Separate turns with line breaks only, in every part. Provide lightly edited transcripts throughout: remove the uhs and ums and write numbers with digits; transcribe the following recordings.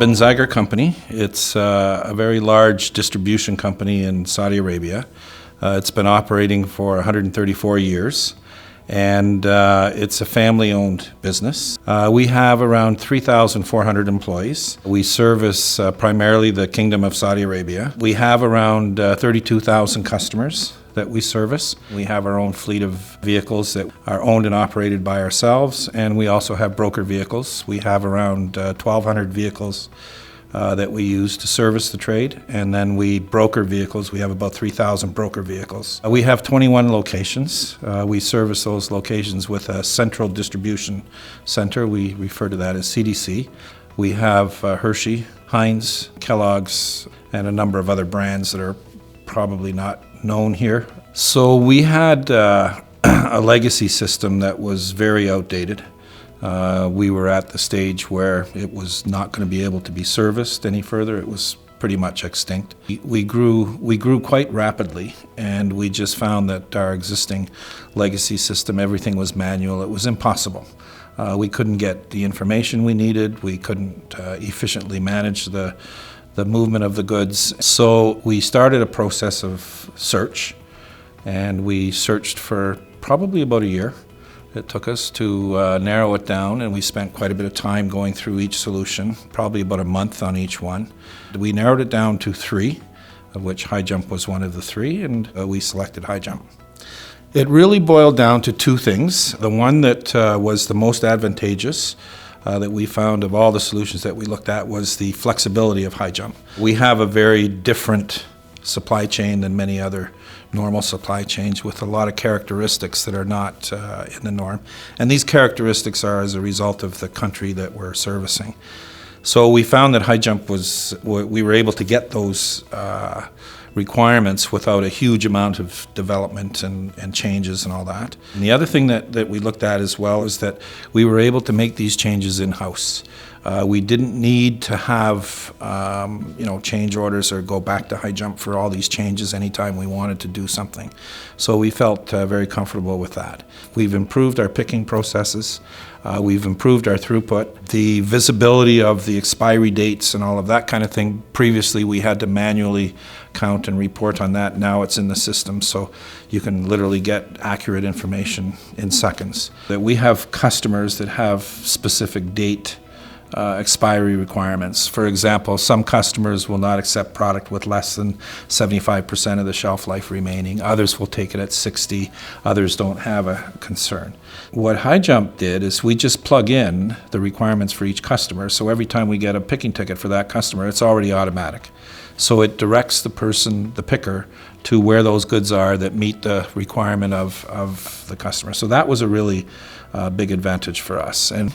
Binzagr Company. It's a very large distribution company in Saudi Arabia. It's been operating for 134 years, and it's a family-owned business. We have around 3,400 employees. We service primarily the Kingdom of Saudi Arabia. We have around 32,000 customers that we service. We have our own fleet of vehicles that are owned and operated by ourselves, and we also have broker vehicles. We have around 1,200 vehicles that we use to service the trade, and then we broker vehicles. We have about 3,000 broker vehicles. We have 21 locations. We service those locations with a central distribution center. We refer to that as CDC. We have Hershey, Heinz, Kellogg's, and a number of other brands that are probably not known here. So we had a legacy system that was very outdated. We were at the stage where it was not going to be able to be serviced any further. It was pretty much extinct. We grew quite rapidly, and we just found that our existing legacy system, everything was manual. It was impossible. We couldn't get the information we needed. We couldn't efficiently manage the movement of the goods. So we started a process of search, and we searched for probably about a year. It took us to narrow it down, and we spent quite a bit of time going through each solution, probably about a month on each one. We narrowed it down to 3, of which HighJump was one of the 3, and we selected HighJump. It really boiled down to 2 things. The one that was the most advantageous that we found of all the solutions that we looked at was the flexibility of HighJump. We have a very different supply chain than many other normal supply chains, with a lot of characteristics that are not in the norm. And these characteristics are as a result of the country that we're servicing. So we found that HighJump we were able to get those requirements without a huge amount of development and changes and all that. And the other thing that we looked at as well is that we were able to make these changes in-house. We didn't need to have change orders or go back to HighJump for all these changes anytime we wanted to do something. So we felt very comfortable with that. We've improved our picking processes. We've improved our throughput. The visibility of the expiry dates and all of that kind of thing. Previously we had to manually count and report on that. Now it's in the system, so you can literally get accurate information in seconds. That we have customers that have specific date expiry requirements. For example, some customers will not accept product with less than 75% of the shelf life remaining. Others will take it at 60. Others don't have a concern. What HighJump did is we just plug in the requirements for each customer, so every time we get a picking ticket for that customer, it's already automatic. So it directs the picker, to where those goods are that meet the requirement of the customer. So that was a really big advantage for us. And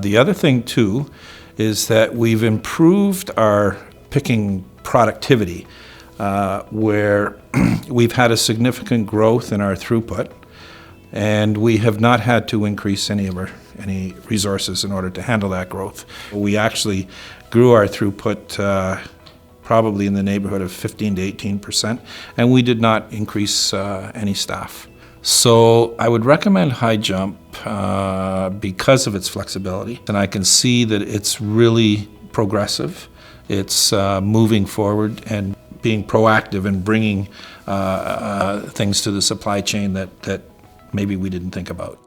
the other thing too is that we've improved our picking productivity, where we've had a significant growth in our throughput, and we have not had to increase any resources in order to handle that growth. We actually grew our throughput probably in the neighborhood of 15 to 18%, and we did not increase any staff. So I would recommend HighJump because of its flexibility, and I can see that it's really progressive. It's moving forward and being proactive and bringing things to the supply chain that maybe we didn't think about.